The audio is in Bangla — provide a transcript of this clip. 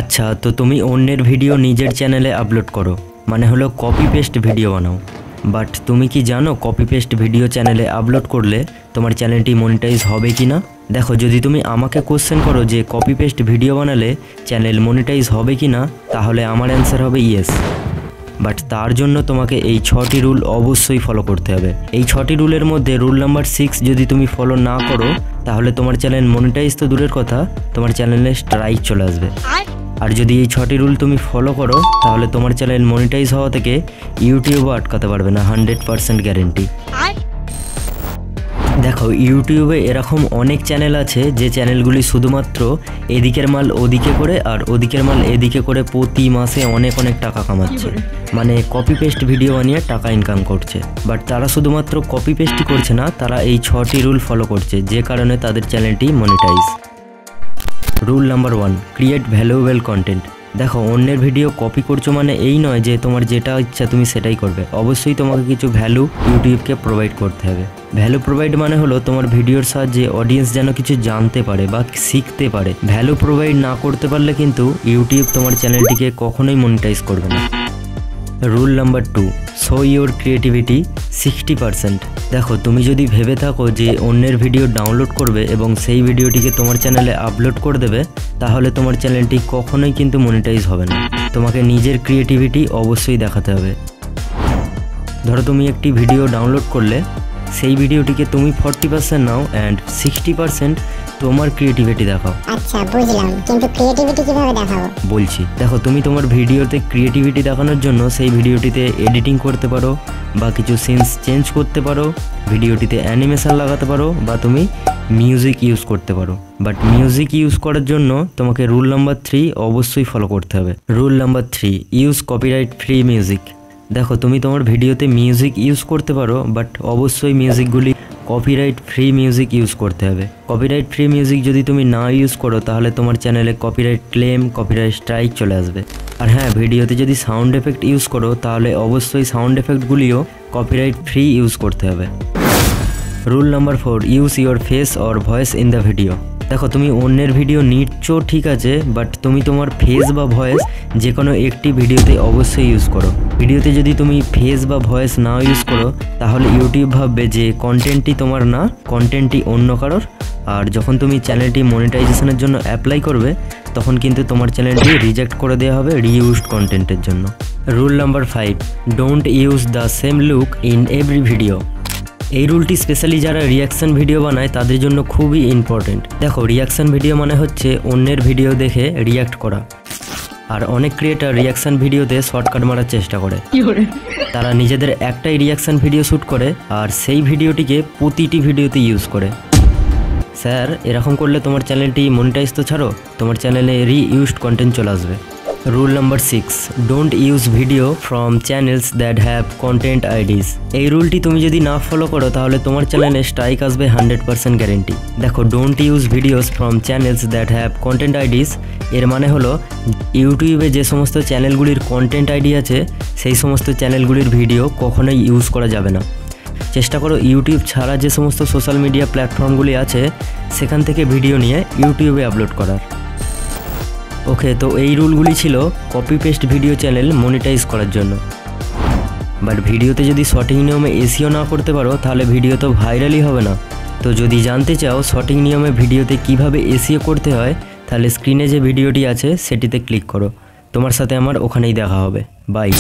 আচ্ছা, তো তুমি অন্যের ভিডিও নিজের চ্যানেলে আপলোড করো, মানে হলো কপি পেস্ট ভিডিও বানাও। বাট তুমি কি জানো কপি পেস্ট ভিডিও চ্যানেলে আপলোড করলে তোমার চ্যানেলটি মনিটাইজ হবে কি না? দেখো, যদি তুমি আমাকে কোশ্চেন করো যে কপি পেস্ট ভিডিও বানালে চ্যানেল মনিটাইজ হবে কি না, তাহলে আমার অ্যান্সার হবে ইয়েস। বাট তার জন্য তোমাকে এই 6টি রুল অবশ্যই ফলো করতে হবে। এই 6টি রুলের মধ্যে রুল নাম্বার 6 যদি তুমি ফলো না করো, তাহলে তোমার চ্যানেল মনিটাইজ তো দূরের কথা, তোমার চ্যানেলে স্ট্রাইক চলে আসবে। আর যদি এই 6টি রুল তুমি ফলো করো, তাহলে তোমার চ্যানেল মনিটাইজ হওয়া থেকে ইউটিউবও আটকাতে পারবে না, 100% গ্যারেন্টি। দেখো, ইউটিউবে এরকম অনেক চ্যানেল আছে যে চ্যানেলগুলি শুধুমাত্র এদিকের মাল ওদিকে করে আর ওদিকের মাল এদিকে করে প্রতি মাসে অনেক অনেক টাকা কামাচ্ছে, মানে কপি পেস্ট ভিডিও বানিয়ে টাকা ইনকাম করছে। বাট তারা শুধুমাত্র কপি পেস্টই করছে না, তারা এই 6টি রুল ফলো করছে, যে কারণে তাদের চ্যানেলটি monetize. Rule number 1, create valuable content. দেখো, অন্যের ভিডিও কপি করছো মানে এই নয় যে তোমার যেটা ইচ্ছা তুমি সেটাই করবে। অবশ্যই তোমাকে কিছু ভ্যালু ইউটিউবকে প্রোভাইড করতে হবে। ভ্যালু প্রোভাইড মানে হলো তোমার ভিডিওর সাহায্যে অডিয়েন্স যেন কিছু জানতে পারে বা শিখতে পারে। ভ্যালু প্রোভাইড না করতে পারলে কিন্তু ইউটিউব তোমার চ্যানেলটিকে কখনোই মনিটাইজ করবে না। Rule number 2, show your creativity 60%। দেখো, তুমি যদি ভেবে থাকো যে অন্যের ভিডিও ডাউনলোড করবে এবং সেই ভিডিওটিকে তোমার চ্যানেলে আপলোড করে দেবে, তাহলে তোমার চ্যানেলটি কখনোই কিন্তু মনিটাইজ হবে না। তোমাকে নিজের ক্রিয়েটিভিটি অবশ্যই দেখাতে হবে। ধরো, তুমি একটি ভিডিও ডাউনলোড করলে, সেই ভিডিওটিকে তুমি 40% নাও অ্যান্ড 60% তোমার ক্রিয়েটিভিটি দেখাও। আচ্ছা, বুঝলাম, কিন্তু ক্রিয়েটিভিটি কিভাবে দেখাবো? বলছি, দেখো, তুমি তোমার ভিডিওতে ক্রিয়েটিভিটি দেখানোর জন্য সেই ভিডিওটিতে এডিটিং করতে পারো বা কিছু সিনস চেঞ্জ করতে পারো, ভিডিওটিতে অ্যানিমেশন লাগাতে পারো বা তুমি মিউজিক ইউজ করতে পারো। বাট মিউজিক ইউজ করার জন্য তোমাকে রুল নাম্বার 3 অবশ্যই ফলো করতে হবে। Rule number 3, use copyright free music. দেখো, তুমি তোমার ভিডিওতে মিউজিক ইউজ করতে পারো, বাট অবশ্যই মিউজিকগুলি কপিরাইট ফ্রি মিউজিক ইউজ করতে হবে। কপিরাইট ফ্রি মিউজিক যদি তুমি না ইউজ করো, তাহলে তোমার চ্যানেলে কপিরাইট ক্লেম, কপিরাইট স্ট্রাইক চলে আসবে। আর হ্যাঁ, ভিডিওতে যদি সাউন্ড এফেক্ট ইউজ করো, তাহলে অবশ্যই সাউন্ড এফেক্টগুলিও কপিরাইট ফ্রি ইউজ করতে হবে। Rule number 4, use your face or voice in the video. দেখো, তুমি অন্যের ভিডিও নিচ্ছো ঠিক আছে, বাট তুমি তোমার ফেস বা ভয়েস যে কোনো একটি ভিডিওতে অবশ্যই ইউজ করো। ভিডিওতে যদি তুমি ফেস বা ভয়েস না ইউজ করো, তাহলে ইউটিউব ভাববে যে কন্টেন্টটি তোমার না, কন্টেন্টটি অন্য কারোর। আর যখন তুমি চ্যানেলটি মনিটাইজেশনের জন্য অ্যাপ্লাই করবে, তখন কিন্তু তোমার চ্যানেলটি রিজেক্ট করে দেওয়া হবে রিইউজড কন্টেন্টের জন্য। Rule number 5, don't use the same look in every video. এই রুলটি স্পেশালি যারা রিয়াকশান ভিডিও বানায় তাদের জন্য খুবই ইম্পর্টেন্ট। দেখো, রিয়াকশান ভিডিও মানে হচ্ছে অন্যের ভিডিও দেখে রিয়াক্ট করা। আর অনেক ক্রিয়েটার রিয়াকশান ভিডিওতে শর্টকাট মারার চেষ্টা করে। তারা নিজেদের একটাই রিয়াকশান ভিডিও শ্যুট করে আর সেই ভিডিওটিকে প্রতিটি ভিডিওতে ইউজ করে। স্যার, এরকম করলে তোমার চ্যানেলটি মনিটাইজ তো ছাড়ো, তোমার চ্যানেলে রিইউজড কন্টেন্ট চলে আসবে। Rule number 6, don't use video from channels that have content IDs. এই রুলটি তুমি যদি না ফলো করো, তাহলে তোমার চ্যানেলে স্ট্রাইক আসবে, 100% গ্যারেন্টি। দেখো, don't use videos from channels that have content IDs এর মানে হলো ইউটিউবে যে সমস্ত চ্যানেলগুলির কন্টেন্ট আইডি আছে, সেই সমস্ত চ্যানেলগুলির ভিডিও কখনোই ইউজ করা যাবে না। চেষ্টা করো ইউটিউব ছাড়া যে সমস্ত সোশ্যাল মিডিয়া প্ল্যাটফর্মগুলি আছে, সেখান থেকে ভিডিও নিয়ে ইউটিউবে আপলোড করার। ওকে, তো এই রুলগুলি ছিল copy paste video channel monetize করার জন্য। বাট ভিডিওতে যদি সঠিক নিয়মে এসইও না করতে পারো, তাহলে ভিডিও তো ভাইরালই হবে না। তো যদি জানতে চাও সঠিক নিয়মে ভিডিওতে কিভাবে এসইও করতে হয়, তাহলে স্ক্রিনে যে ভিডিওটি আছে সেটিতে ক্লিক করো। তোমার সাথে আমার ওখানেই দেখা হবে। বাই।